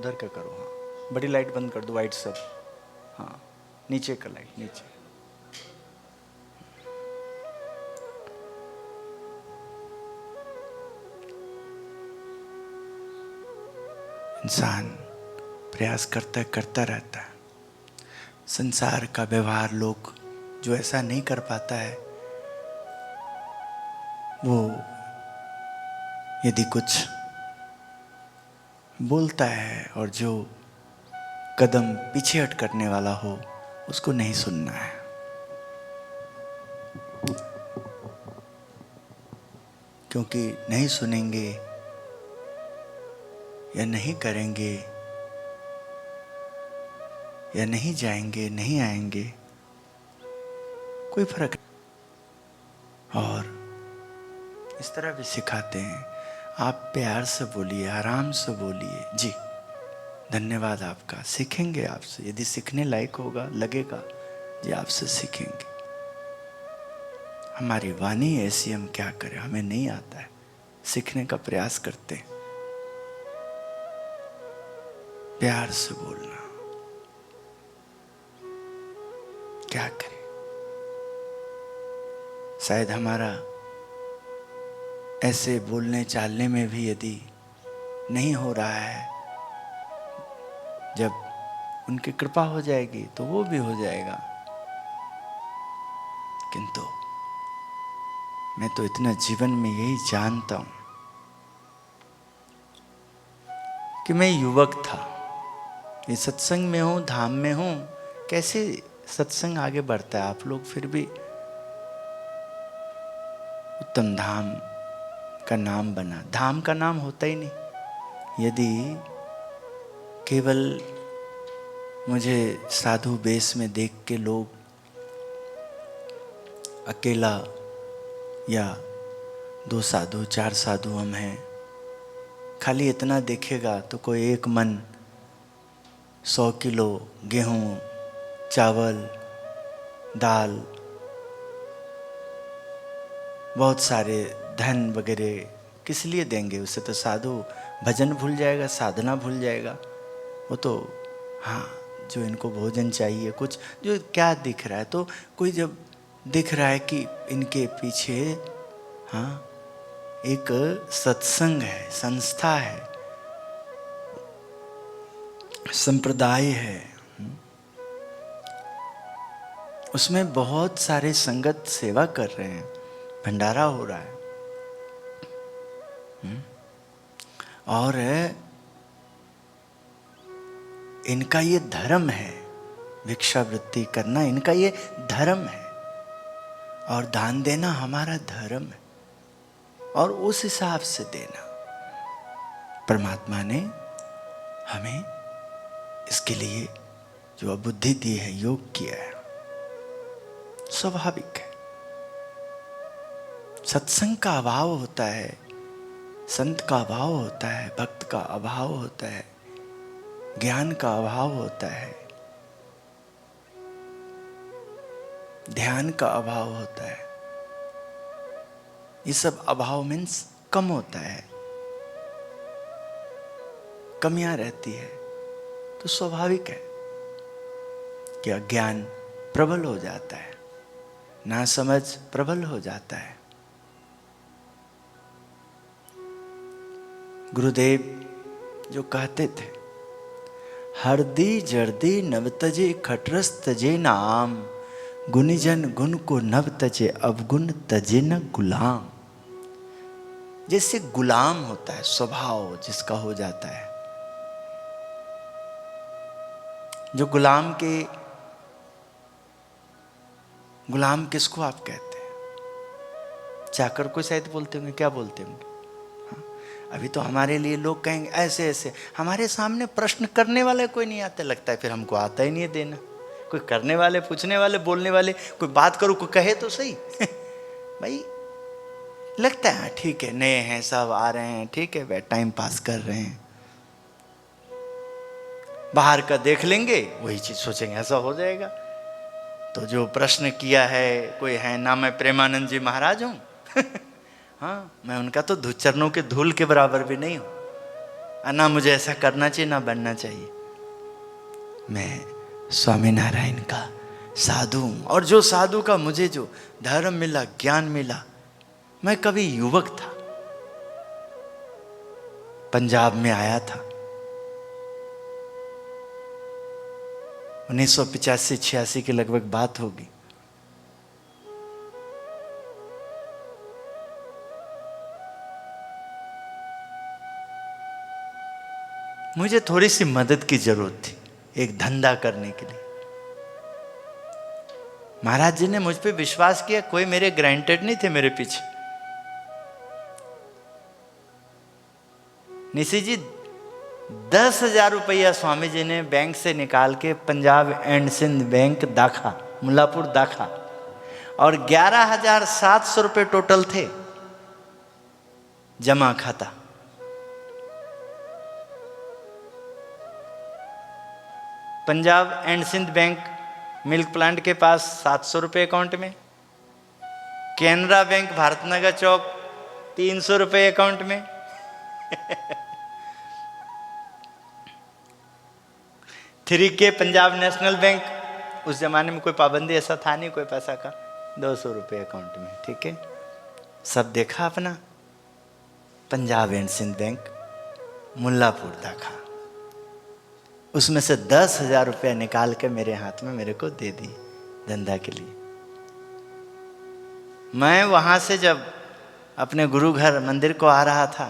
उधर का करो। हाँ, बड़ी लाइट बंद कर दो, वाइट सब। हाँ, नीचे का लाइट नीचे। इंसान प्रयास करता रहता है। संसार का व्यवहार, लोग जो ऐसा नहीं कर पाता है, वो यदि कुछ बोलता है और जो कदम पीछे हट करने वाला हो, उसको नहीं सुनना है। क्योंकि नहीं सुनेंगे या नहीं करेंगे या नहीं जाएंगे, नहीं आएंगे, कोई फर्क नहीं। और इस तरह भी सिखाते हैं, आप प्यार से बोलिए, आराम से बोलिए। जी धन्यवाद आपका, सीखेंगे आपसे। यदि सीखने लायक होगा, लगेगा जी आपसे सीखेंगे। हमारी वाणी ऐसी, हम क्या करें, हमें नहीं आता है, सीखने का प्रयास करते हैं। प्यार से बोलना, क्या करें। शायद हमारा ऐसे बोलने चालने में भी यदि नहीं हो रहा है, जब उनकी कृपा हो जाएगी तो वो भी हो जाएगा। किंतु मैं तो इतना जीवन में यही जानता हूं कि मैं युवक था, ये सत्संग में हूं, धाम में हूं। कैसे सत्संग आगे बढ़ता है, आप लोग फिर भी उत्तम धाम का नाम बना। धाम का नाम होता ही नहीं यदि केवल मुझे साधु वेश में देख के लोग अकेला या 2 साधु 4 साधु हम हैं, खाली इतना देखेगा तो कोई एक मन 100 किलो गेहूं, चावल, दाल, बहुत सारे धन वगैरह किस लिए देंगे? उससे तो साधु भजन भूल जाएगा, साधना भूल जाएगा। वो तो हाँ, जो इनको भोजन चाहिए, कुछ जो क्या दिख रहा है, तो कोई जब दिख रहा है कि इनके पीछे हाँ एक सत्संग है, संस्था है, संप्रदाय है, उसमें बहुत सारे संगत सेवा कर रहे हैं, भंडारा हो रहा है, और इनका ये धर्म है, भिक्षावृत्ति करना इनका ये धर्म है, और दान देना हमारा धर्म है, और उस हिसाब से देना। परमात्मा ने हमें इसके लिए जो बुद्धि दी है, योग किया है, स्वाभाविक है। सत्संग का अभाव होता है, संत का अभाव होता है, भक्त का अभाव होता है, ज्ञान का अभाव होता है, ध्यान का अभाव होता है। ये सब अभाव मीन्स कम होता है, कमियां रहती है, तो स्वाभाविक है कि अज्ञान प्रबल हो जाता है, नासमझ प्रबल हो जाता है। गुरुदेव जो कहते थे, हरदी जर्दी नव तजे खटरस तजे नाम, गुणीजन गुण को नव तजे अवगुण तजे न गुलाम। जैसे गुलाम होता है, स्वभाव जिसका हो जाता है, जो गुलाम किसको आप कहते हैं? चाकर को शायद बोलते होंगे, क्या बोलते होंगे? अभी तो हमारे लिए लोग कहेंगे ऐसे ऐसे, हमारे सामने प्रश्न करने वाले कोई नहीं आते, लगता है फिर हमको आता ही नहीं है देना। कोई करने वाले, पूछने वाले, बोलने वाले, कोई बात करो, कोई कहे तो सही भाई लगता है ठीक है, नए हैं, सब आ रहे हैं, ठीक है, वे टाइम पास कर रहे हैं, बाहर का देख लेंगे, वही चीज सोचेंगे ऐसा हो जाएगा। तो जो प्रश्न किया है, कोई है ना, मैं प्रेमानंद जी महाराज हूं हाँ, मैं उनका तो चरणों के धूल के बराबर भी नहीं हूं। ना मुझे ऐसा करना चाहिए ना बनना चाहिए। मैं स्वामीनारायण का साधु हूँ, और जो साधु का मुझे जो धर्म मिला, ज्ञान मिला। मैं कभी युवक था, पंजाब में आया था 1985-86 के लगभग बात होगी। मुझे थोड़ी सी मदद की जरूरत थी एक धंधा करने के लिए। महाराज जी ने मुझ पे विश्वास किया, कोई मेरे ग्रांटेड नहीं थे मेरे पीछे। निशी जी 10,000 रुपया स्वामी जी ने बैंक से निकाल के पंजाब एंड सिंध बैंक दाखा, मुल्लापुर दाखा, और 11,700 रुपये टोटल थे जमा खाता। Punjab and Sindh bank milk plant के पास 700 रुपये अकाउंट में, कैनरा बैंक भारतनगर चौक 300 रुपये अकाउंट में थ्री के पंजाब नेशनल बैंक, उस जमाने में कोई पाबंदी ऐसा था नहीं कोई पैसा का, 200 रुपये अकाउंट में। ठीक है, सब देखा अपना। पंजाब एंड सिंध बैंक मुल्लापुर दाखा, उसमें से 10,000 रुपया निकाल के मेरे हाथ में मेरे को दे दी धंधा के लिए। मैं वहां से जब अपने गुरु घर मंदिर को आ रहा था,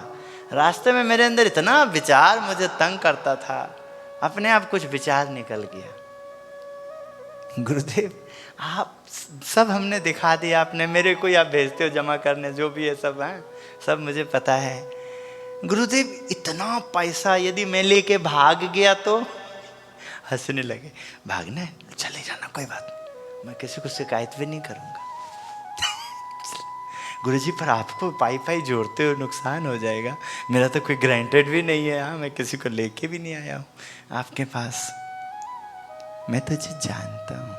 रास्ते में मेरे अंदर इतना विचार मुझे तंग करता था, अपने आप कुछ विचार निकल गया। गुरुदेव आप सब हमने दिखा दिया, आपने मेरे को आप भेजते हो जमा करने, जो भी है सब है, सब मुझे पता है। गुरुदेव इतना पैसा यदि मैं लेके भाग गया तो? हंसने लगे। भागना है चले जाना, कोई बात नहीं, मैं किसी को शिकायत भी नहीं करूंगा। गुरुजी पर आपको पाई पाई जोड़ते हो नुकसान हो जाएगा, मेरा तो कोई ग्रांटेड भी नहीं है, हाँ मैं किसी को लेके भी नहीं आया हूँ आपके पास, मैं तुझे जानता हूँ,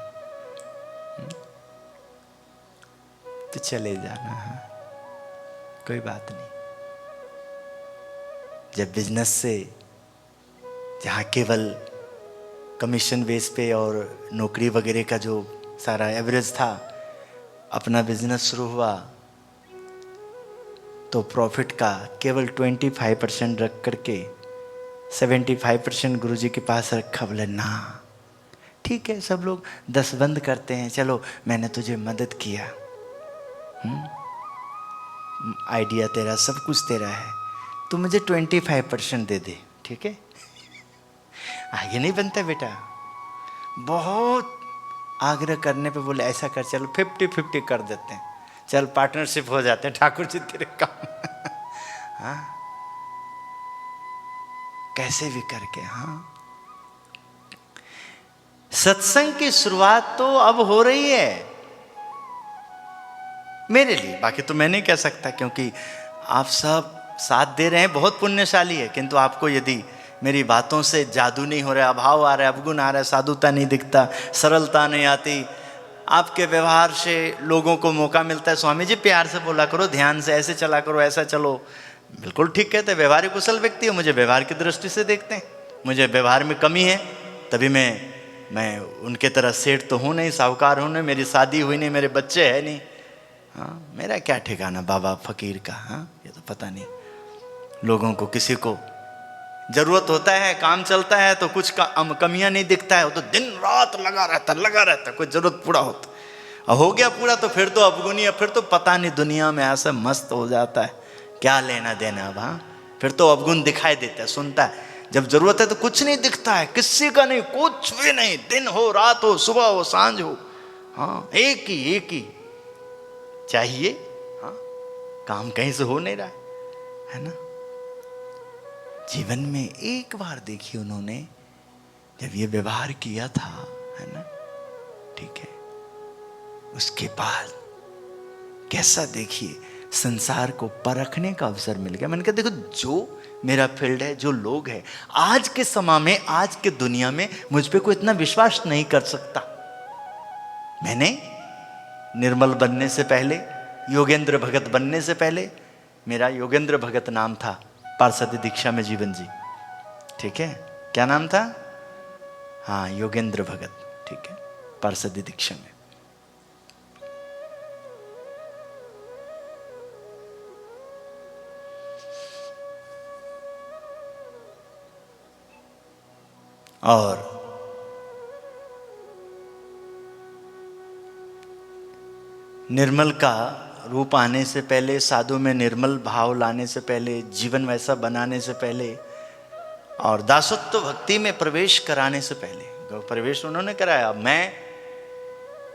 तो चले जाना, हाँ कोई बात नहीं। जब बिजनेस से, जहाँ केवल कमीशन बेस पे और नौकरी वगैरह का जो सारा एवरेज था, अपना बिजनेस शुरू हुआ तो प्रॉफिट का केवल 25% रख करके 75% गुरुजी के पास रखा। बोले ना ठीक है, सब लोग 10 बंद करते हैं, चलो मैंने तुझे मदद किया, आइडिया तेरा, सब कुछ तेरा है, तू मुझे 25% दे दे, ठीक है? आगे नहीं बनता बेटा। बहुत आग्रह करने पे बोले ऐसा कर, चलो 50-50 कर देते हैं, चल पार्टनरशिप हो जाते हैं, ठाकुर जी तेरे काम। हाँ कैसे भी करके। हाँ सत्संग की शुरुआत तो अब हो रही है मेरे लिए, बाकी तो मैं नहीं कह सकता, क्योंकि आप सब साथ दे रहे हैं, बहुत पुण्यशाली है। किंतु आपको यदि मेरी बातों से जादू नहीं हो रहा, अभाव आ रहा है, अवगुण आ रहा है, साधुता नहीं दिखता, सरलता नहीं आती, आपके व्यवहार से लोगों को मौका मिलता है, स्वामी जी प्यार से बोला करो, ध्यान से ऐसे चला करो, ऐसा चलो, बिल्कुल ठीक कहते हैं। व्यवहारिक कुशल व्यक्ति हो, मुझे व्यवहार की दृष्टि से देखते हैं, मुझे व्यवहार में कमी है, तभी मैं उनके तरह सेठ तो हूँ नहीं, साहूकार हूँ नहीं, मेरी शादी हुई नहीं, मेरे बच्चे हैं नहीं, हाँ मेरा क्या ठिकाना बाबा फकीर का। हाँ ये तो पता नहीं, लोगों को किसी को जरूरत होता है, काम चलता है तो कुछ कमियां नहीं दिखता है, वो तो दिन रात लगा रहता, कोई जरूरत पूरा होता, और हो गया पूरा तो फिर तो अवगुणी है, फिर तो पता नहीं दुनिया में ऐसा मस्त हो जाता है, क्या लेना देना अब। हाँ फिर तो अवगुण दिखाई देता है, सुनता है, जब जरूरत है तो कुछ नहीं दिखता है, किसी का नहीं, कुछ भी नहीं, दिन हो रात हो, सुबह हो सांझ हो, हाँ एक ही चाहिए। हाँ काम कहीं से हो नहीं रहा है ना। जीवन में एक बार देखिए उन्होंने जब ये व्यवहार किया था, है ना, ठीक है, उसके बाद कैसा देखिए संसार को परखने का अवसर मिल गया। मैंने कहा देखो जो मेरा फील्ड है, जो लोग हैं, आज के समय में, आज के दुनिया में मुझ पे कोई इतना विश्वास नहीं कर सकता। मैंने निर्मल बनने से पहले, योगेंद्र भगत बनने से पहले, मेरा योगेंद्र भगत नाम था, पार्षद दीक्षा में जीवन जी, ठीक है, क्या नाम था? हाँ, योगेंद्र भगत, ठीक है, पार्षदी दीक्षा में। और निर्मल का रूप आने से पहले, साधु में निर्मल भाव लाने से पहले, जीवन वैसा बनाने से पहले, और दासत्व भक्ति में प्रवेश कराने से पहले, प्रवेश उन्होंने कराया, मैं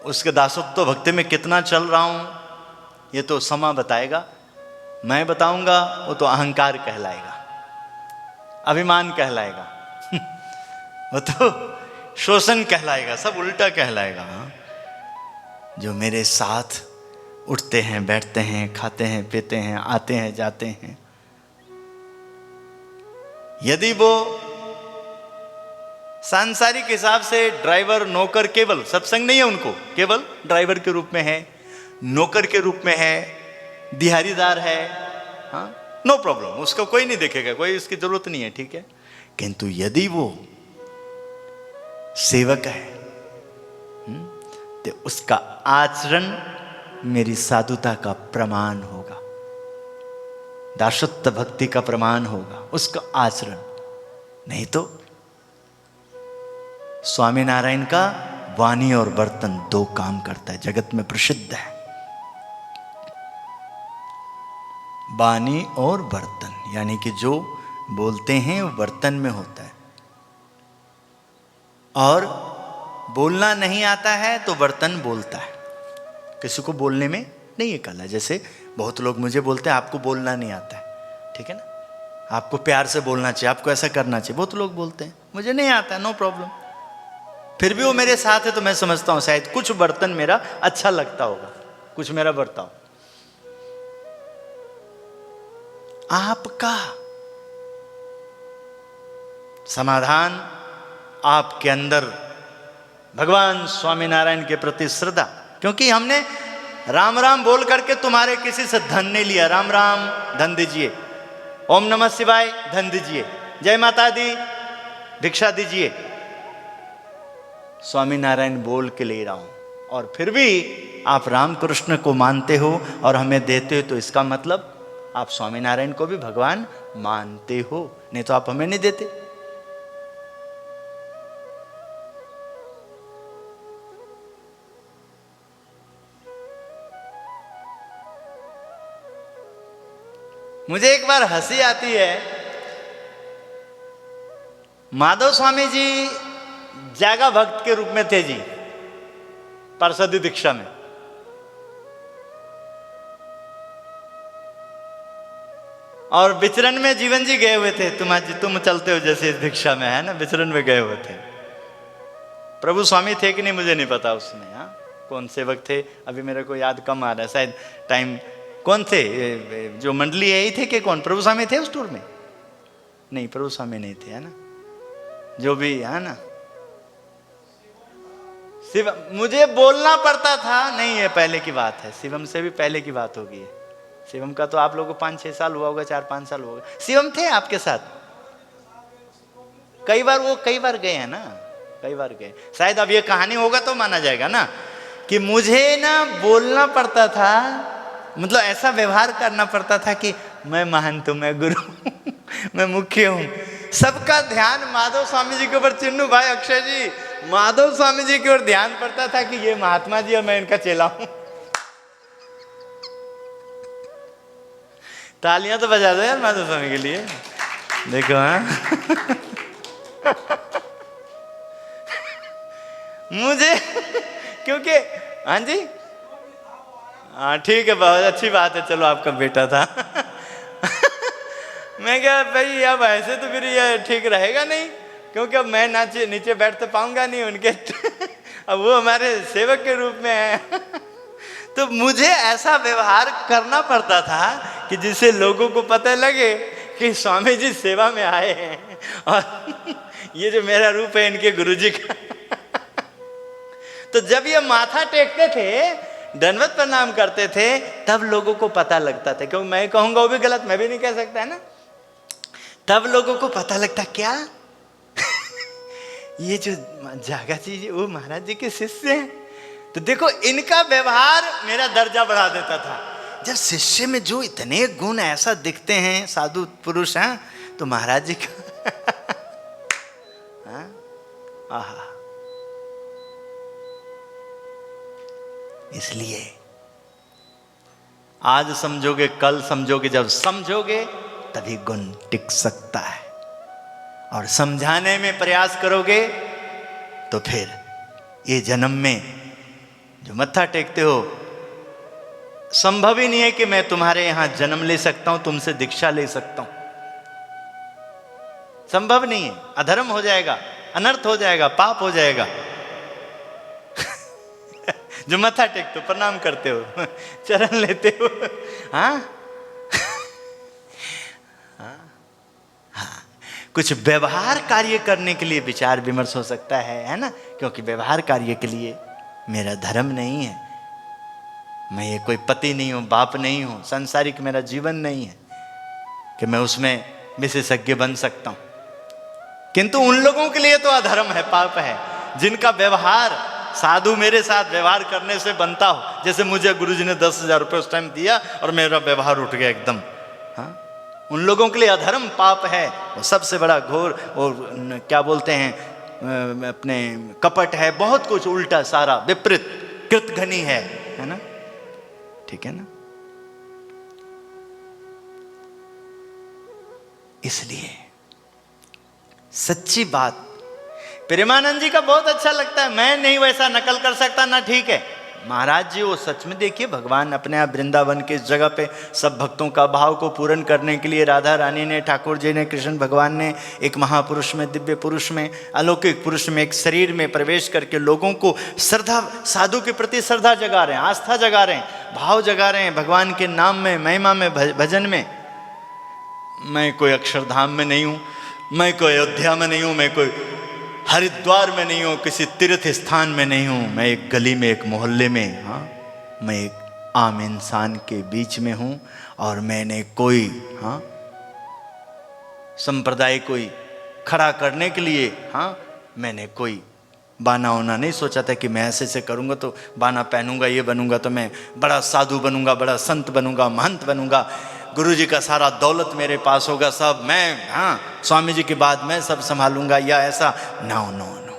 उसके दासत्व भक्ति में कितना चल रहा हूं ये तो समय बताएगा। मैं बताऊंगा वो तो अहंकार कहलाएगा, अभिमान कहलाएगा वो तो शोषण कहलाएगा, सब उल्टा कहलाएगा। जो मेरे साथ उठते हैं, बैठते हैं, खाते हैं, पीते हैं, आते हैं, जाते हैं, यदि वो सांसारिक हिसाब से ड्राइवर नौकर, केवल सत्संग नहीं है उनको, केवल ड्राइवर के रूप में है, नौकर के रूप में है, दिहाड़ीदार है, हाँ, नो प्रॉब्लम, उसको कोई नहीं देखेगा, कोई इसकी जरूरत नहीं है, ठीक है। किंतु यदि वो सेवक है तो उसका आचरण मेरी साधुता का प्रमाण होगा, दासत्व भक्ति का प्रमाण होगा उसका आचरण। नहीं तो स्वामीनारायण का वाणी और बर्तन दो काम करता है, जगत में प्रसिद्ध है। वाणी और बर्तन, यानी कि जो बोलते हैं वो बर्तन में होता है, और बोलना नहीं आता है तो बर्तन बोलता है। किसी को बोलने में नहीं है कला। जैसे बहुत लोग मुझे बोलते हैं आपको बोलना नहीं आता है, ठीक है ना, आपको प्यार से बोलना चाहिए, आपको ऐसा करना चाहिए, बहुत लोग बोलते हैं, मुझे नहीं आता है, नो प्रॉब्लम। फिर भी वो मेरे साथ है तो मैं समझता हूं शायद कुछ बर्तन मेरा अच्छा लगता होगा, कुछ मेरा बर्ताव। आपका समाधान, आपके अंदर भगवान स्वामीनारायण के प्रति श्रद्धा, क्योंकि हमने राम राम बोल करके तुम्हारे किसी से धन नहीं लिया। राम राम धन दीजिए, ओम नमः शिवाय धन दीजिए, जय माता दी भिक्षा दीजिए, स्वामीनारायण बोल के ले रहा हूं, और फिर भी आप रामकृष्ण को मानते हो और हमें देते हो, तो इसका मतलब आप स्वामीनारायण को भी भगवान मानते हो, नहीं तो आप हमें नहीं देते। मुझे एक बार हंसी आती है, माधव स्वामी जी जागा भक्त के रूप में थे जी, पार्षदी दीक्षा में। और विचरण में जीवन जी गए हुए थे, तुम चलते हो जैसे इस दीक्षा में, है ना, विचरण में गए हुए थे। प्रभु स्वामी थे कि नहीं मुझे नहीं पता उसमें, हाँ, कौन सेवक थे अभी मेरे को याद कम आ रहा है, शायद टाइम, कौन थे जो मंडली यही थे कि कौन, प्रभु स्वामी थे उस टूर में? नहीं, प्रभु स्वामी नहीं थे, है ना, जो भी है ना, शिव, मुझे बोलना पड़ता था, नहीं ये पहले की बात है, शिवम से भी पहले की बात होगी। शिवम का तो आप लोगों को 5-6 साल हुआ होगा, 4-5 साल हुआ होगा। शिवम थे आपके साथ कई बार, वो कई बार गए हैं ना, कई बार गए शायद। अब ये कहानी होगा तो माना जाएगा ना कि मुझे ना बोलना पड़ता था, मतलब ऐसा व्यवहार करना पड़ता था कि मैं महंत हूं, मैं गुरु हूं, मैं मुख्य हूं। सबका ध्यान माधव स्वामी जी के ऊपर, चिन्नू भाई, अक्षय जी, माधव स्वामी जी की ओर ध्यान पड़ता था कि ये महात्मा जी और मैं इनका चेला हूं। तालियां तो बजा दो यार माधव स्वामी के लिए, देखो। हाँ मुझे क्योंकि, हाँ जी, हाँ ठीक है, बहुत अच्छी बात है, चलो आपका बेटा था। मैं क्या भाई, अब ऐसे तो फिर ये ठीक रहेगा नहीं, क्योंकि अब मैं नीचे बैठ तो पाऊंगा नहीं उनके अब वो हमारे सेवक के रूप में है। तो मुझे ऐसा व्यवहार करना पड़ता था कि जिससे लोगों को पता लगे कि स्वामी जी सेवा में आए हैं, और ये जो मेरा रूप है इनके गुरुजी का। तो जब ये माथा टेकते थे, दंडवत प्रणाम करते थे, तब लोगों को पता लगता था, क्योंकि मैं कहूंगा वो भी गलत, मैं भी नहीं कह सकता, है ना। तब लोगों को पता लगता क्या ये जो जागा जी वो महाराज जी के शिष्य हैं। तो देखो इनका व्यवहार मेरा दर्जा बढ़ा देता था। जब शिष्य में जो इतने गुण ऐसा दिखते हैं साधु पुरुष हैं, तो महाराज जी का आहा। इसलिए आज समझोगे कल समझोगे, जब समझोगे तभी गुण टिक सकता है। और समझाने में प्रयास करोगे तो फिर ये जन्म में जो मत्था टेकते हो, संभव ही नहीं है कि मैं तुम्हारे यहां जन्म ले सकता हूं, तुमसे दीक्षा ले सकता हूं। संभव नहीं है, अधर्म हो जाएगा, अनर्थ हो जाएगा, पाप हो जाएगा। जो मत्था टेकते हो, प्रणाम करते हो, चरण लेते हो, हाँ कुछ व्यवहार कार्य करने के लिए विचार विमर्श हो सकता है ना, क्योंकि व्यवहार कार्य के लिए मेरा धर्म नहीं है। मैं ये कोई पति नहीं हूं, बाप नहीं हूं, सांसारिक मेरा जीवन नहीं है कि मैं उसमें विशेषज्ञ बन सकता हूं। किंतु उन लोगों के लिए तो अधर्म है, पाप है, जिनका व्यवहार साधु मेरे साथ व्यवहार करने से बनता हो। जैसे मुझे गुरुजी ने 10,000 रुपये उस टाइम दिया और मेरा व्यवहार उठ गया एकदम, हाँ, उन लोगों के लिए अधर्म पाप है, वो सबसे बड़ा घोर, और क्या बोलते हैं अपने कपट है, बहुत कुछ उल्टा सारा विपरीत कृतघ्नी है ना, ठीक है ना। इसलिए सच्ची बात प्रेमानंद जी का बहुत अच्छा लगता है, मैं नहीं वैसा नकल कर सकता ना, ठीक है। महाराज जी वो सच में देखिए, भगवान अपने आप वृंदावन के इस जगह पे सब भक्तों का भाव को पूर्ण करने के लिए राधा रानी ने, ठाकुर जी ने, कृष्ण भगवान ने एक महापुरुष में, दिव्य पुरुष में, अलौकिक पुरुष में, एक शरीर में प्रवेश करके लोगों को श्रद्धा, साधु के प्रति श्रद्धा जगा रहे हैं, आस्था जगा रहे हैं, भाव जगा रहे हैं भगवान के नाम में, महिमा में, भजन में। मैं कोई अक्षरधाम में नहीं हूँ, मैं कोई अयोध्या में नहीं हूँ, मैं कोई हरिद्वार में नहीं हूँ, किसी तीर्थ स्थान में नहीं हूँ, मैं एक गली में, एक मोहल्ले में, हाँ, मैं एक आम इंसान के बीच में हूँ। और मैंने कोई, हाँ, संप्रदाय कोई खड़ा करने के लिए, हाँ, मैंने कोई बाना होना नहीं सोचा था कि मैं ऐसे ऐसे करूँगा तो बाना पहनूंगा, ये बनूंगा तो मैं बड़ा साधु बनूंगा, बड़ा संत बनूंगा, महंत बनूंगा, गुरु जी का सारा दौलत मेरे पास होगा, सब मैं, हाँ, स्वामी जी के बाद मैं सब संभालूंगा, या ऐसा। नो नो नो,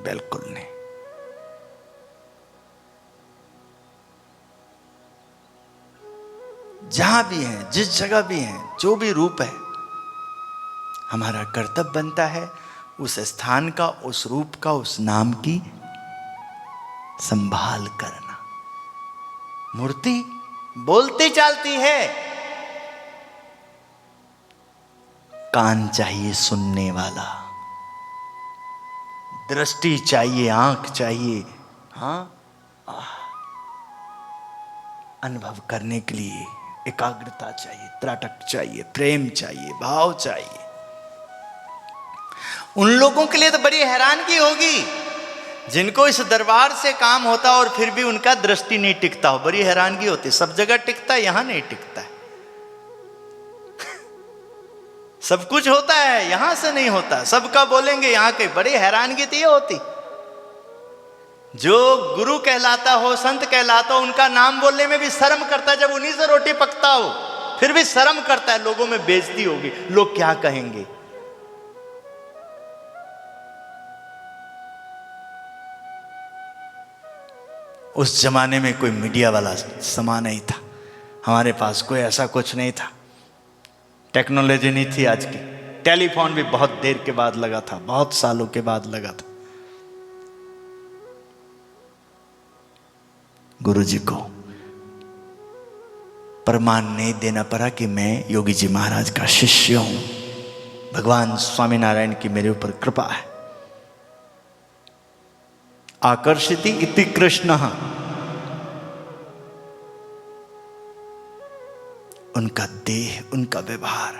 बिल्कुल नहीं। जहां भी हैं, जिस जगह भी हैं, जो भी रूप है, हमारा कर्तव्य बनता है उस स्थान का, उस रूप का, उस नाम की संभाल करना। मूर्ति बोलती चालती है, कान चाहिए सुनने वाला, दृष्टि चाहिए, आंख चाहिए, हाँ, अनुभव करने के लिए एकाग्रता चाहिए, त्राटक चाहिए, प्रेम चाहिए, भाव चाहिए। उन लोगों के लिए तो बड़ी हैरानगी होगी जिनको इस दरबार से काम होता और फिर भी उनका दृष्टि नहीं टिकता हो, बड़ी हैरानगी होती। सब जगह टिकता है, यहां नहीं टिकता है। सब कुछ होता है, यहां से नहीं होता, सबका बोलेंगे यहां के, बड़ी हैरानगी तो ये होती। जो गुरु कहलाता हो, संत कहलाता हो, उनका नाम बोलने में भी शर्म करता है। जब उन्हीं से रोटी पकता हो फिर भी शर्म करता है, लोगों में बेइज्जती होगी, लोग क्या कहेंगे। उस जमाने में कोई मीडिया वाला समा नहीं था, हमारे पास कोई ऐसा कुछ नहीं था, टेक्नोलॉजी नहीं थी आज की। टेलीफोन भी बहुत देर के बाद लगा था, बहुत सालों के बाद लगा था। गुरुजी को प्रमाण नहीं देना पड़ा कि मैं योगी जी महाराज का शिष्य हूं, भगवान स्वामीनारायण की मेरे ऊपर कृपा है। आकर्षिति इति कृष्ण, उनका देह, उनका व्यवहार,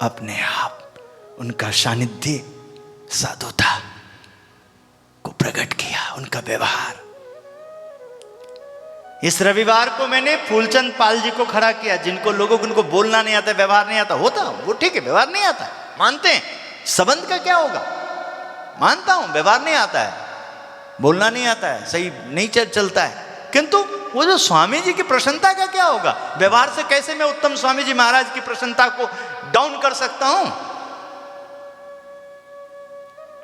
अपने आप उनका सानिध्य साधुता को प्रकट किया, उनका व्यवहार। इस रविवार को मैंने फूलचंद पाल जी को खड़ा किया, जिनको लोगों को उनको बोलना नहीं आता, व्यवहार नहीं आता, होता वो ठीक है, व्यवहार नहीं आता है, मानते हैं, संबंध का क्या होगा, मानता हूं व्यवहार नहीं आता है, बोलना नहीं आता है, सही नहीं चलता है, किंतु वो जो स्वामी जी की प्रसन्नता का क्या होगा, व्यवहार से कैसे मैं उत्तम स्वामी जी महाराज की प्रसन्नता को डाउन कर सकता हूं।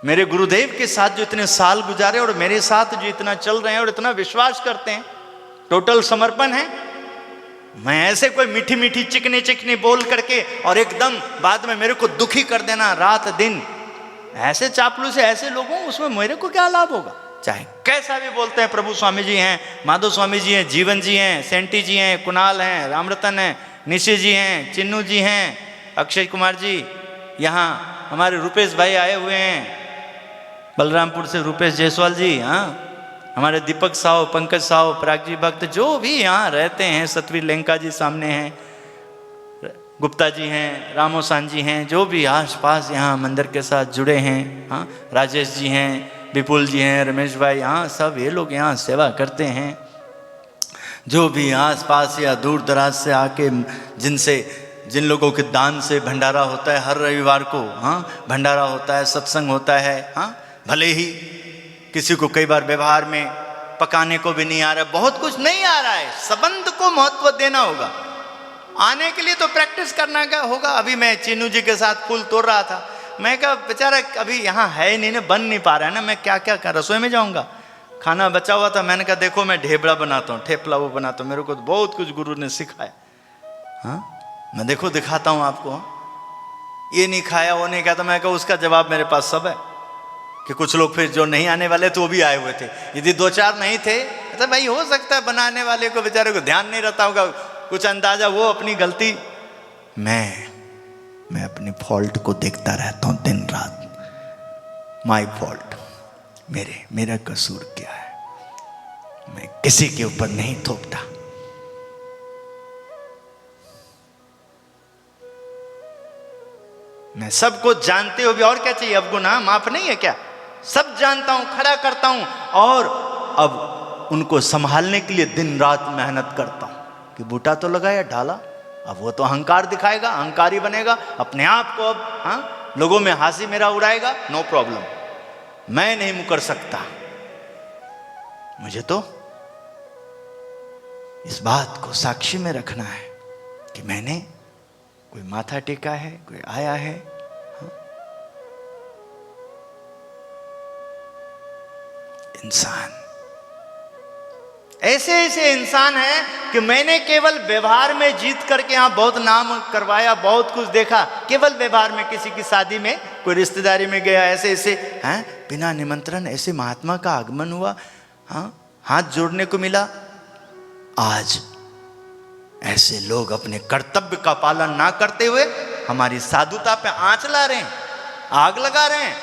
मेरे गुरुदेव के साथ जो इतने साल गुजारे और मेरे साथ जो इतना चल रहे हैं और इतना विश्वास करते हैं, टोटल समर्पण है, मैं ऐसे कोई मीठी मीठी चिकनी चिकनी बोल करके और एकदम बाद में मेरे को दुखी कर देना रात दिन, ऐसे चापलूस से ऐसे लोगों, उसमें मेरे को क्या लाभ होगा। चाहे कैसा भी बोलते हैं, प्रभु स्वामी जी हैं, माधव स्वामी जी हैं, जीवन जी हैं, सेंटी जी हैं, कुणाल हैं, रामरतन हैं, निशी जी हैं, चिन्नू जी हैं, अक्षय कुमार जी, यहाँ हमारे रुपेश भाई आए हुए हैं बलरामपुर से, रुपेश जायसवाल जी, हाँ हमारे दीपक साहु, पंकज साहु, पराग जी भक्त, जो भी यहाँ रहते हैं, सतवीर लेंका जी सामने हैं, गुप्ता जी हैं, रामोसान जी हैं, जो भी आस पास यहाँ मंदिर के साथ जुड़े हैं, हाँ राजेश जी हैं, विपुल जी हैं, रमेश भाई, हाँ सब ये लोग यहाँ सेवा करते हैं, जो भी आस पास या दूर दराज से आके जिन लोगों के दान से भंडारा होता है हर रविवार को, हाँ भंडारा होता है, सत्संग होता है, हाँ भले ही किसी को कई बार व्यवहार में पकाने को भी नहीं आ रहा, बहुत कुछ नहीं आ रहा है, संबंध को महत्व देना होगा, आने के लिए तो प्रैक्टिस करना का होगा। अभी मैं चिन्नू जी के साथ फूल तोड़ रहा था, मैं कहा बेचारा अभी यहाँ है ही नहीं ना, बन नहीं पा रहा है ना, मैं क्या क्या कर रसोई में जाऊँगा, खाना बचा हुआ था, मैंने कहा देखो मैं ढेबड़ा बनाता हूँ, ठेपला वो बनाता हूँ, मेरे को तो बहुत कुछ गुरु ने सिखाया, हाँ मैं देखो दिखाता हूँ आपको, ये नहीं खाया वो नहीं खाया, तो मैं कहा उसका जवाब मेरे पास सब है, कि कुछ लोग फिर जो नहीं आने वाले थे वो भी आए हुए थे, यदि दो चार नहीं थे तो भाई हो सकता है बनाने वाले को बेचारे को ध्यान नहीं रहता होगा, कुछ अंदाजा, वो अपनी गलती, मैं अपनी फॉल्ट को देखता रहता हूँ दिन रात, माई फॉल्ट, मेरा कसूर क्या है, मैं किसी के ऊपर नहीं थोपता, मैं सबको जानते हो भी और क्या चाहिए, अब गुनाह माफ नहीं है क्या, सब जानता हूं, खड़ा करता हूं, और अब उनको संभालने के लिए दिन रात मेहनत करता हूं कि बूटा तो लगाया ढाला, अब वो तो अहंकार दिखाएगा, अहंकारी बनेगा अपने आप को, अब हाँ लोगों में हंसी मेरा उड़ाएगा, नो प्रॉब्लम, मैं नहीं मुकर सकता, मुझे तो इस बात को साक्षी में रखना है कि मैंने कोई माथा टेका है, कोई आया है, हाँ? इंसान ऐसे ऐसे इंसान है कि मैंने केवल व्यवहार में जीत करके यहाँ बहुत नाम करवाया, बहुत कुछ देखा, केवल व्यवहार में, किसी की शादी में, कोई रिश्तेदारी में गया, ऐसे ऐसे हैं बिना निमंत्रण ऐसे महात्मा का आगमन हुआ, हाँ हाथ जोड़ने को मिला। आज ऐसे लोग अपने कर्तव्य का पालन ना करते हुए हमारी साधुता पे आंच ला रहे हैं, आग लगा रहे हैं,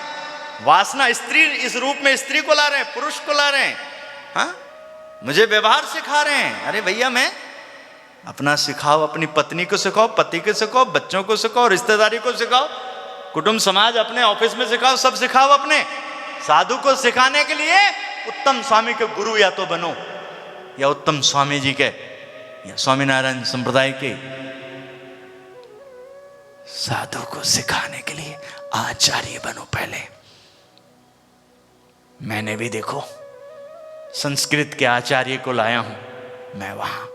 वासना स्त्री इस रूप में स्त्री को ला रहे हैं, पुरुष को ला रहे हैं, हाँ मुझे व्यवहार सिखा रहे हैं। अरे भैया मैं अपना सिखाओ, अपनी पत्नी को सिखाओ, पति को सिखाओ, बच्चों को सिखाओ, रिश्तेदारी को सिखाओ, कुटुंब समाज अपने ऑफिस में सिखाओ, सब सिखाओ। अपने साधु को सिखाने के लिए उत्तम स्वामी के गुरु या तो बनो, या उत्तम स्वामी जी के या स्वामीनारायण संप्रदाय के साधु को सिखाने के लिए आचार्य बनो पहले। मैंने भी देखो संस्कृत के आचार्य को लाया हूं, मैं वहां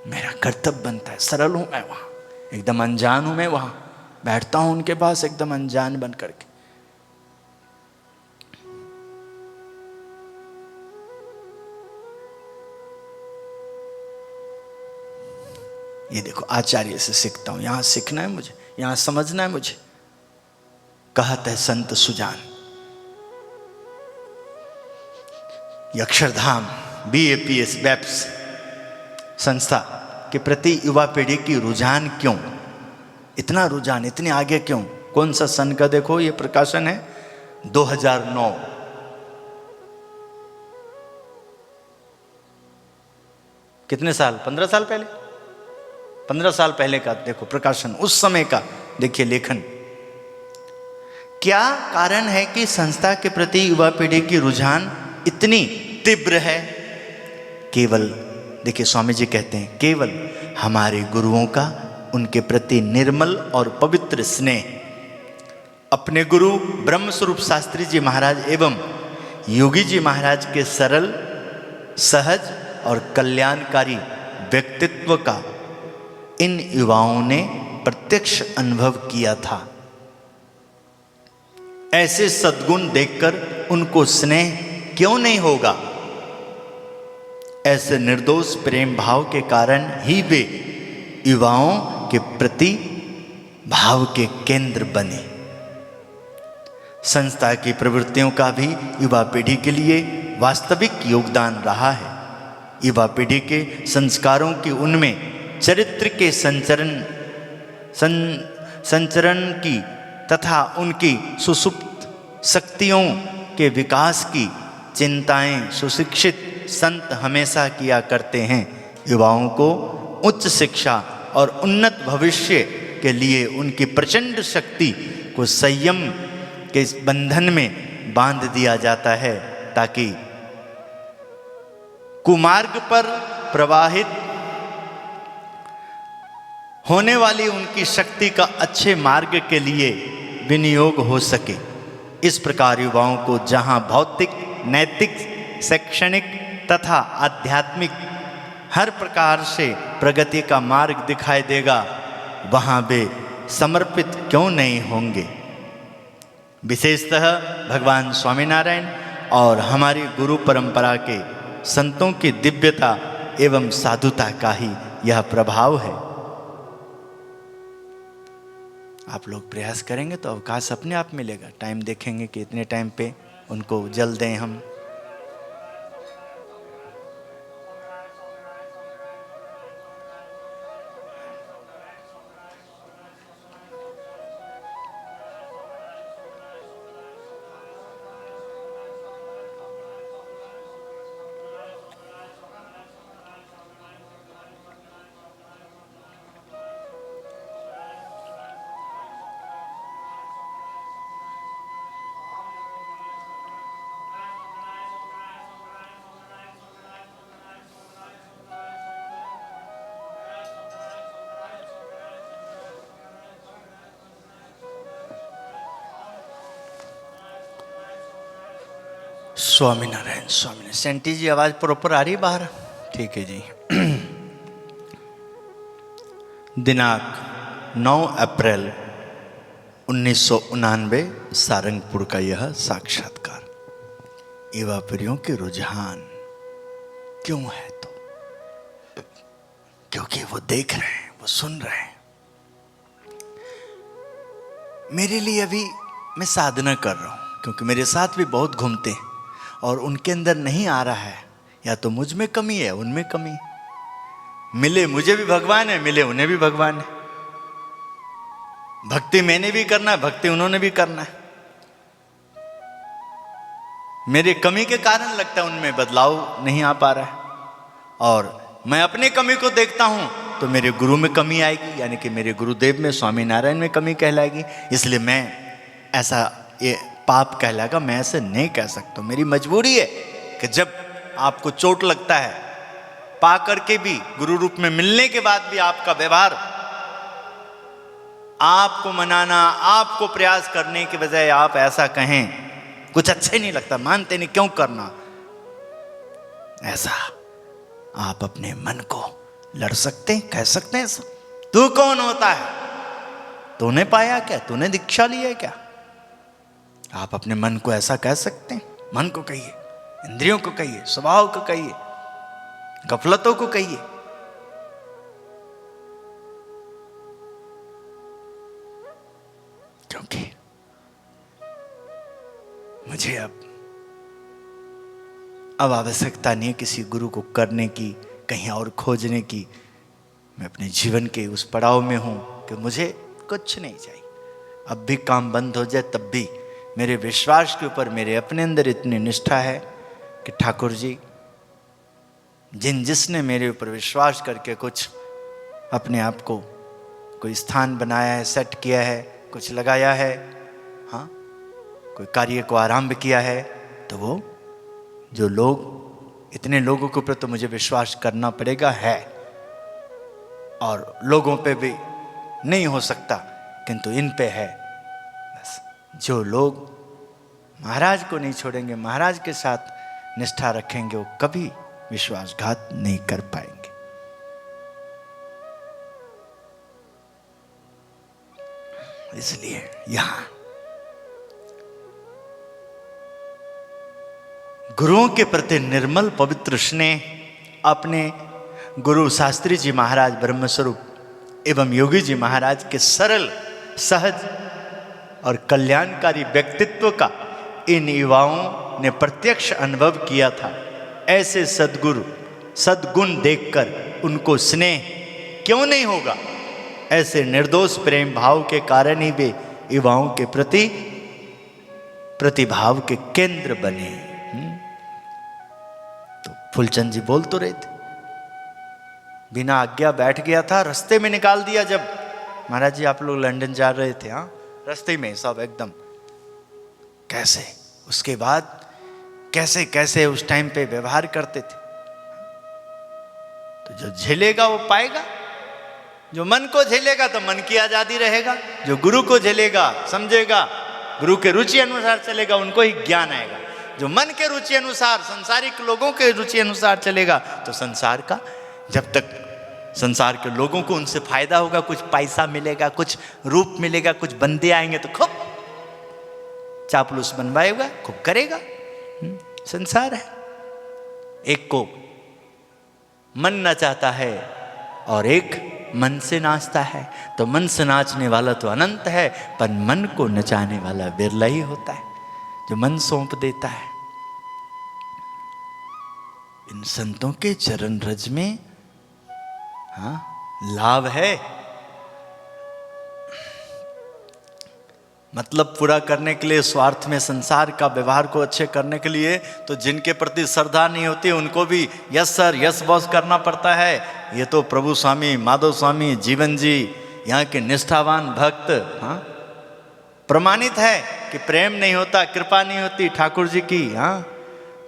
मेरा कर्तव्य बनता है, सरल हूं मैं, वहां एकदम अनजान हूं मैं, वहां बैठता हूं उनके पास एकदम अनजान बन करके। ये देखो आचार्य से सीखता हूं, यहां सीखना है मुझे, यहां समझना है मुझे। कहत है संत सुजान, अक्षरधाम BAPS BAPS संस्था के प्रति युवा पीढ़ी की रुझान क्यों, इतना रुझान, इतने आगे क्यों? कौन सा सन का देखो, ये प्रकाशन है 2009। कितने साल, 15 साल पहले, 15 साल पहले का देखो प्रकाशन, उस समय का देखिए लेखन। क्या कारण है कि संस्था के प्रति युवा पीढ़ी की रुझान इतनी तीव्र है केवल, देखिए स्वामी जी कहते हैं, केवल हमारे गुरुओं का उनके प्रति निर्मल और पवित्र स्नेह, अपने गुरु ब्रह्मस्वरूप शास्त्री जी महाराज एवं योगी जी महाराज के सरल, सहज और कल्याणकारी व्यक्तित्व का इन युवाओं ने प्रत्यक्ष अनुभव किया था। ऐसे सद्गुण देखकर उनको स्नेह क्यों नहीं होगा? ऐसे निर्दोष प्रेम भाव के कारण ही वे युवाओं के प्रति भाव के केंद्र बने। संस्था की प्रवृत्तियों का भी युवा पीढ़ी के लिए वास्तविक योगदान रहा है। युवा पीढ़ी के संस्कारों की उनमें चरित्र के संचरण की तथा उनकी सुसुप्त शक्तियों के विकास की चिंताएं सुशिक्षित संत हमेशा किया करते हैं। युवाओं को उच्च शिक्षा और उन्नत भविष्य के लिए उनकी प्रचंड शक्ति को संयम के इस बंधन में बांध दिया जाता है, ताकि कुमार्ग पर प्रवाहित होने वाली उनकी शक्ति का अच्छे मार्ग के लिए विनियोग हो सके। इस प्रकार युवाओं को जहां भौतिक, नैतिक, शैक्षणिक तथा आध्यात्मिक हर प्रकार से प्रगति का मार्ग दिखाई देगा, वहां वे समर्पित क्यों नहीं होंगे? विशेषतः भगवान स्वामीनारायण और हमारी गुरु परंपरा के संतों की दिव्यता एवं साधुता का ही यह प्रभाव है। आप लोग प्रयास करेंगे तो अवकाश अपने आप मिलेगा। टाइम देखेंगे कि इतने टाइम पे उनको जल दें हम। स्वामीनारायण, स्वामीनारायण। सेंटी जी आवाज प्रॉपर आ रही बाहर? ठीक है जी। दिनांक 9 अप्रैल 1999 सारंगपुर का यह साक्षात्कार। युवा पीढ़ियों के रुझान क्यों है? तो क्योंकि वो देख रहे हैं, वो सुन रहे हैं। मेरे लिए अभी मैं साधना कर रहा हूं, क्योंकि मेरे साथ भी बहुत घूमते हैं और उनके अंदर नहीं आ रहा है। या तो मुझ में कमी है, उनमें कमी। मिले मुझे भी भगवान है, मिले उन्हें भी भगवान है। भक्ति मैंने भी करना है, भक्ति उन्होंने भी करना है। मेरे कमी के कारण लगता है उनमें बदलाव नहीं आ पा रहा है। और मैं अपनी कमी को देखता हूं तो मेरे गुरु में कमी आएगी, यानी कि मेरे गुरुदेव में, स्वामीनारायण में कमी कहलाएगी। इसलिए मैं ऐसा, ये पाप कहलाएगा, मैं ऐसे नहीं कह सकता। मेरी मजबूरी है कि जब आपको चोट लगता है, पा करके भी, गुरु रूप में मिलने के बाद भी आपका व्यवहार, आपको मनाना, आपको प्रयास करने के बजाय आप ऐसा कहें, कुछ अच्छा ही नहीं लगता, मानते नहीं, क्यों करना ऐसा? आप अपने मन को लड़ सकते हैं, कह सकते हैं ऐसा। तू कौन होता है? तूने पाया क्या? तूने दीक्षा ली है क्या? आप अपने मन को ऐसा कह सकते हैं। मन को कहिए, इंद्रियों को कहिए, स्वभाव को कहिए, गफलतों को कहिए। क्योंकि मुझे अब आवश्यकता नहीं है किसी गुरु को करने की, कहीं और खोजने की। मैं अपने जीवन के उस पड़ाव में हूं कि मुझे कुछ नहीं चाहिए। अब भी काम बंद हो जाए तब भी मेरे विश्वास के ऊपर, मेरे अपने अंदर इतनी निष्ठा है कि ठाकुर जी, जिसने मेरे ऊपर विश्वास करके कुछ अपने आप को कोई स्थान बनाया है, सेट किया है, कुछ लगाया है, हाँ, कोई कार्य को आरंभ किया है, तो वो जो लोग इतने लोगों के ऊपर तो मुझे विश्वास करना पड़ेगा है, और लोगों पे भी नहीं हो सकता, किंतु इन पे है। बस जो लोग महाराज को नहीं छोड़ेंगे, महाराज के साथ निष्ठा रखेंगे, वो कभी विश्वासघात नहीं कर पाएंगे। इसलिए यहां गुरुओं के प्रति निर्मल पवित्र स्नेह अपने गुरु शास्त्री जी महाराज ब्रह्मस्वरूप एवं योगी जी महाराज के सरल, सहज और कल्याणकारी व्यक्तित्व का इन युवाओं ने प्रत्यक्ष अनुभव किया था। ऐसे सद्गुरु सद्गुण देखकर उनको स्नेह क्यों नहीं होगा? ऐसे निर्दोष प्रेम भाव के कारण ही वे युवाओं के प्रति प्रतिभाव के केंद्र बने। तो फूलचंद जी बोल तो रहे थे, बिना आज्ञा बैठ गया था, रास्ते में निकाल दिया। जब महाराज जी आप लोग लंदन जा रहे थे, हाँ, रास्ते में सब एकदम कैसे, उसके बाद कैसे कैसे उस टाइम पे व्यवहार करते थे। तो जो झेलेगा वो पाएगा, जो मन को झेलेगा तो मन की आजादी रहेगा, जो गुरु को झेलेगा, समझेगा, गुरु के रुचि अनुसार चलेगा, उनको ही ज्ञान आएगा। जो मन के रुचि अनुसार, संसारिक लोगों के रुचि अनुसार चलेगा, तो संसार का, जब तक संसार के लोगों को उनसे फायदा होगा, कुछ पैसा मिलेगा, कुछ रूप मिलेगा, कुछ बंदे आएंगे, तो खूब चापलूस बनवाएगा, खूब करेगा। संसार है। एक को मन नचाता है और एक मन से नाचता है। तो मन से नाचने वाला तो अनंत है, पर मन को नचाने वाला बिरला ही होता है, जो मन सौंप देता है। इन संतों के चरण रज में हाँ लाभ है। मतलब पूरा करने के लिए, स्वार्थ में संसार का व्यवहार को अच्छे करने के लिए, तो जिनके प्रति श्रद्धा नहीं होती उनको भी यस सर यस बॉस करना पड़ता है। ये तो प्रभु स्वामी माधव स्वामी जीवन जी यहाँ के निष्ठावान भक्त हाँ प्रमाणित है कि प्रेम नहीं होता, कृपा नहीं होती ठाकुर जी की, हाँ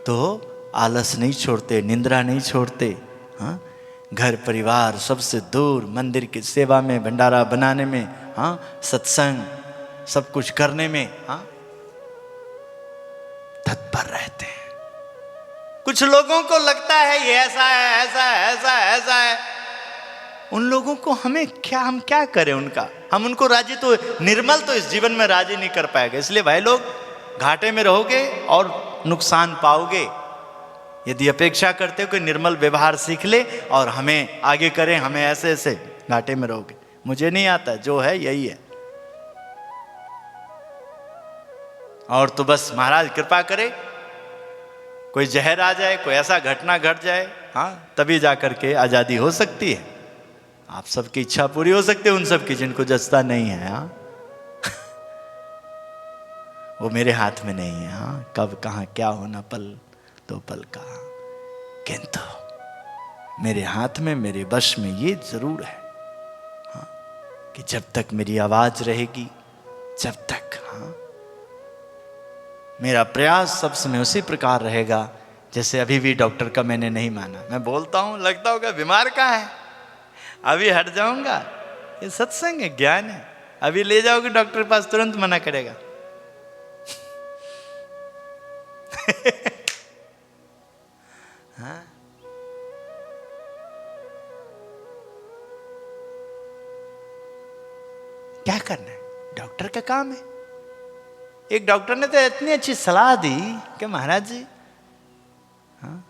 तो आलस नहीं छोड़ते, निंद्रा नहीं छोड़ते, हाँ घर परिवार सबसे दूर, मंदिर की सेवा में, भंडारा बनाने में, हाँ सत्संग सब कुछ करने में हाँ तत्पर रहते हैं। कुछ लोगों को लगता है ये ऐसा है, ऐसा है, ऐसा है, ऐसा है। उन लोगों को हमें क्या, हम क्या करें उनका? हम उनको राजी तो, निर्मल तो इस जीवन में राजी नहीं कर पाएगा। इसलिए भाई लोग घाटे में रहोगे और नुकसान पाओगे। यदि अपेक्षा करते हो कि निर्मल व्यवहार सीख ले और हमें आगे करें, हमें ऐसे ऐसे, घाटे में रहोगे। मुझे नहीं आता, जो है यही है। और तो बस महाराज कृपा करे, कोई जहर आ जाए, कोई ऐसा घटना घट जाए, हाँ तभी जाकर के आजादी हो सकती है। आप सबकी इच्छा पूरी हो सकती है, उन सब की जिनको जचता नहीं है। हाँ वो मेरे हाथ में नहीं है। हाँ कब कहाँ क्या होना, पल दो पल का, किंतु मेरे हाथ में, मेरे वश में ये जरूर है हाँ कि जब तक मेरी आवाज रहेगी, जब तक हाँ मेरा प्रयास सब समय उसी प्रकार रहेगा जैसे अभी भी डॉक्टर का मैंने नहीं माना। मैं बोलता हूं, लगता होगा बीमार का है, अभी हट जाऊंगा, ये सत्संग है, ज्ञान है। अभी ले जाओगे डॉक्टर के पास, तुरंत मना करेगा। हाँ? क्या करना है, डॉक्टर का काम है। एक डॉक्टर ने तो इतनी अच्छी सलाह दी कि महाराज जी हाँ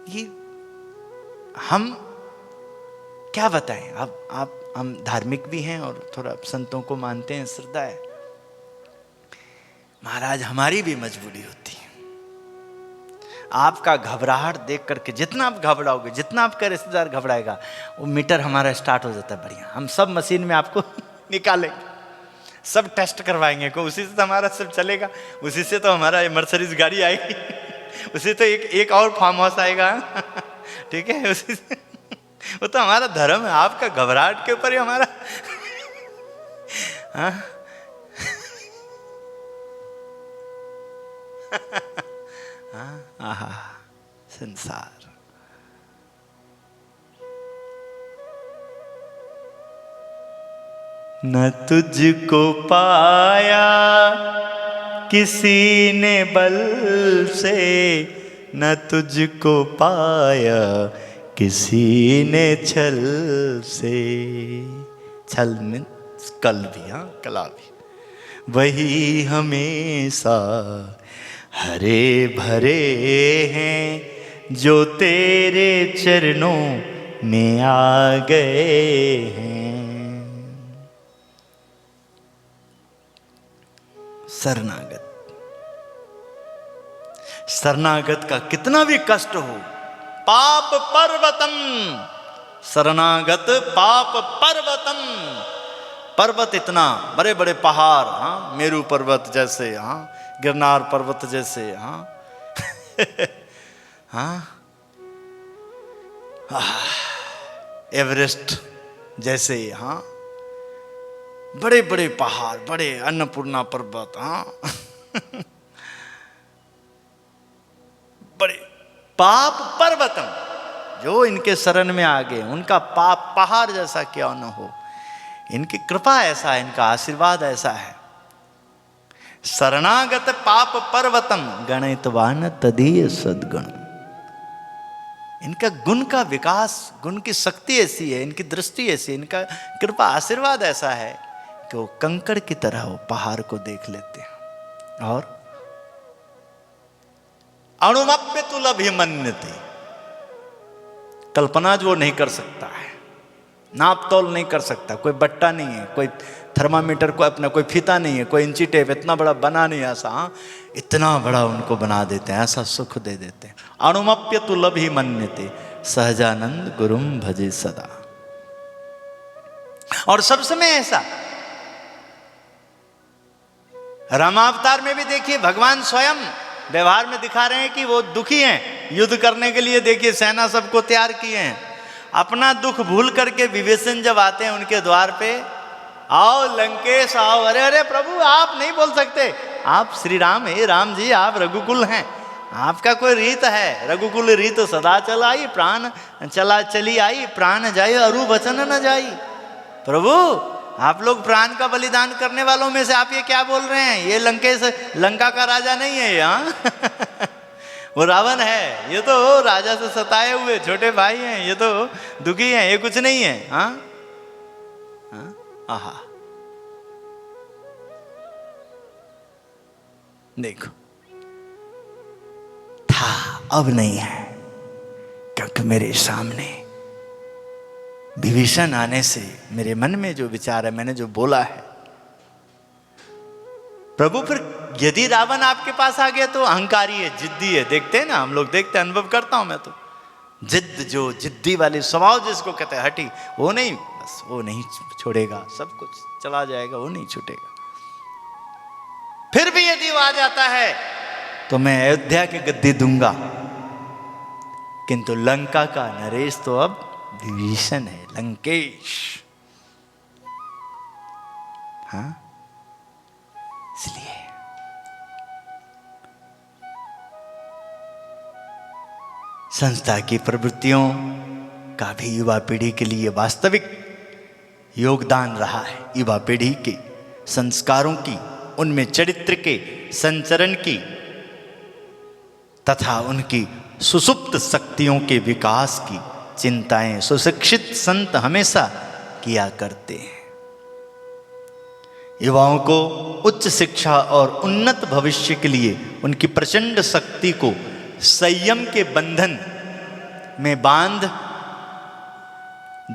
ये हम क्या बताएं। अब आप, हम धार्मिक भी हैं और थोड़ा संतों को मानते हैं, श्रद्धा है। महाराज हमारी भी मजबूरी होती है। आपका घबराहट देख करके, जितना आप घबराओगे, जितना आपका रिश्तेदार घबराएगा, वो मीटर हमारा स्टार्ट हो जाता है बढ़िया। हम सब मशीन में आपको निकालेंगे, सब टेस्ट करवाएंगे को, उसी से तो हमारा सब चलेगा, उसी से तो हमारा मर्सिडीज गाड़ी आएगी, उसी तो एक और फार्म हाउस आएगा। ठीक है, उसी से वो तो हमारा धर्म है। आपका घबराहट के ऊपर ही हमारा हाँ हाँ, आहा, संसार। न तुझको पाया किसी ने बल से, न तुझको पाया किसी ने छल से। छल में कल भी, हाँ कला भी। वही हमेशा हरे भरे हैं जो तेरे चरणों में आ गए हैं। शरणागत, शरणागत का कितना भी कष्ट हो, पाप पर्वतम, शरणागत पाप पर्वतम। पर्वत इतना बड़े बड़े पहाड़, हाँ मेरू पर्वत जैसे, हाँ गिरनार पर्वत जैसे, हाँ हाँ एवरेस्ट जैसे, हाँ बड़े बड़े पहाड़, बड़े अन्नपूर्णा पर्वत, हाँ बड़े पाप पर्वतम, जो इनके शरण में आ गए उनका पाप पहाड़ जैसा क्यों न हो। इनकी कृपा ऐसा है, इनका आशीर्वाद ऐसा है। शरणागत पाप पर्वतम गणितवान तदीय सद्गुण। इनका गुण का विकास, गुण की शक्ति ऐसी है, इनकी दृष्टि ऐसी है, इनका कृपा आशीर्वाद ऐसा है कि वो कंकड़ की तरह वो पहाड़ को देख लेते हैं और अणुमप्यतुलभिमन्यते, कल्पना जो नहीं कर सकता है, नाप तोल नहीं कर सकता, कोई बट्टा नहीं है, कोई थर्मामीटर को अपना कोई फीता नहीं है, कोई इंची टेप इतना बड़ा बना नहीं ऐसा, हाँ इतना बड़ा उनको बना देते हैं, ऐसा सुख दे देते हैं। अणुमप्यतुलभिमन्यते सहजानंद गुरुम भजे सदा। और सब समय ऐसा, रामावतार में भी देखिए भगवान स्वयं व्यवहार में दिखा रहे हैं कि वो दुखी हैं, युद्ध करने के लिए देखिए सेना सबको तैयार किए हैं। अपना दुख भूल करके विभीषण जब आते हैं उनके द्वार पे, आओ लंकेश आओ, अरे अरे प्रभु आप नहीं बोल सकते, आप श्री राम है, राम जी आप रघुकुल हैं, आपका कोई रीत है, रघुकुल रीत सदा चलाई, प्राण चला चली आई, प्राण जाई अरु वचन न जाई। प्रभु आप लोग प्राण का बलिदान करने वालों में से आप ये क्या बोल रहे हैं, ये लंकेश लंका का राजा नहीं है यहाँ वो रावण है, ये तो राजा से सताए हुए छोटे भाई हैं, ये तो दुखी हैं, ये कुछ नहीं है। हाँ आहा, देखो था अब नहीं है, क्योंकि मेरे सामने विभीषण आने से मेरे मन में जो विचार है, मैंने जो बोला है, प्रभु फिर यदि रावण आपके पास आ गया तो अहंकारी है, जिद्दी है, देखते हैं ना हम लोग, देखते हैं, अनुभव करता हूं मैं तो, जिद्द जो जिद्दी वाले स्वभाव जिसको कहते हैं, हटी, वो नहीं, बस वो नहीं छोड़ेगा, सब कुछ चला जाएगा, वो नहीं छूटेगा। फिर भी यदि वो आ जाता है तो मैं अयोध्या की गद्दी दूंगा, किंतु लंका का नरेश तो अब विभीषण है, लंकेश। हाँ इसलिए संस्था की प्रवृत्तियों का भी युवा पीढ़ी के लिए वास्तविक योगदान रहा है। युवा पीढ़ी के संस्कारों की, उनमें चरित्र के संचरण की तथा उनकी सुसुप्त शक्तियों के विकास की चिंताएं सुशिक्षित संत हमेशा किया करते हैं। युवाओं को उच्च शिक्षा और उन्नत भविष्य के लिए उनकी प्रचंड शक्ति को संयम के बंधन में बांध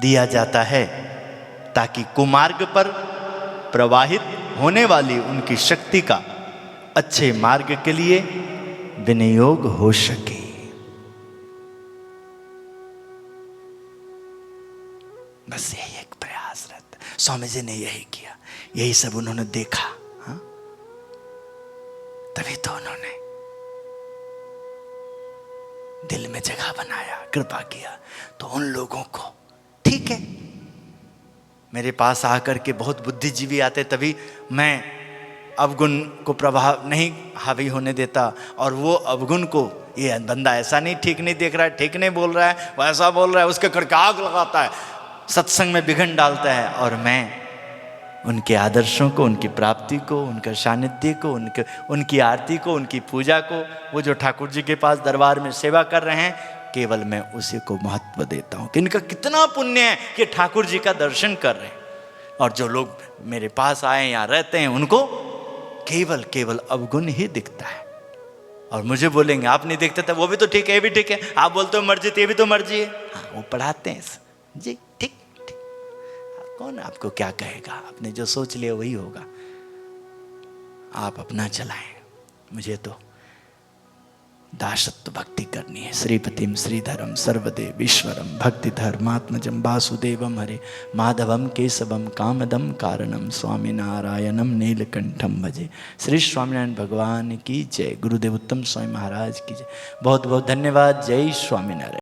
दिया जाता है, ताकि कुमार्ग पर प्रवाहित होने वाली उनकी शक्ति का अच्छे मार्ग के लिए विनियोग हो सके। बस यही एक प्रयास रहता। स्वामी जी ने यही किया, यही सब उन्होंने देखा। हाँ? तभी तो उन्होंने दिल में जगह बनाया, कृपा किया। तो उन लोगों को, ठीक है, मेरे पास आकर के बहुत बुद्धिजीवी आते, तभी मैं अवगुण को प्रभाव नहीं हावी होने देता, और वो अवगुण को, ये बंदा ऐसा नहीं, ठीक नहीं देख रहा है, ठीक नहीं बोल रहा है, वैसा बोल रहा है, उसके करके आग लगाता है, सत्संग में विघ्न डालता है, और मैं उनके आदर्शों को, उनकी प्राप्ति को, उनके सानिध्य को, उनकी आरती को, उनकी पूजा को, वो जो ठाकुर जी के पास दरबार में सेवा कर रहे हैं, केवल मैं उसी को महत्व देता हूँ कि इनका कितना पुण्य है कि ठाकुर जी का दर्शन कर रहे हैं। और जो लोग मेरे पास आए या रहते हैं उनको केवल केवल अवगुण ही दिखता है। और मुझे बोलेंगे आप नहीं देखते थे, वो भी तो ठीक है, ये भी ठीक है, आप बोलते हो मर्जी, ये भी तो मर्जी है। हाँ, वो पढ़ाते हैं जी, ठीक ठीक, कौन आपको क्या कहेगा, आपने जो सोच लिया वही होगा, आप अपना चलाएं। मुझे तो दासत्व भक्ति करनी है। श्रीपतिम श्रीधरम सर्वदेव ईश्वरम भक्ति धर्मात्मजम वासुदेवम हरे माधवम केशवम कामदम कारणम स्वामी नारायणम नीलकंठम भजे। श्री स्वामीनारायण भगवान की जय। गुरुदेव उत्तम स्वामी महाराज की जय। बहुत बहुत धन्यवाद। जय स्वामीनारायण।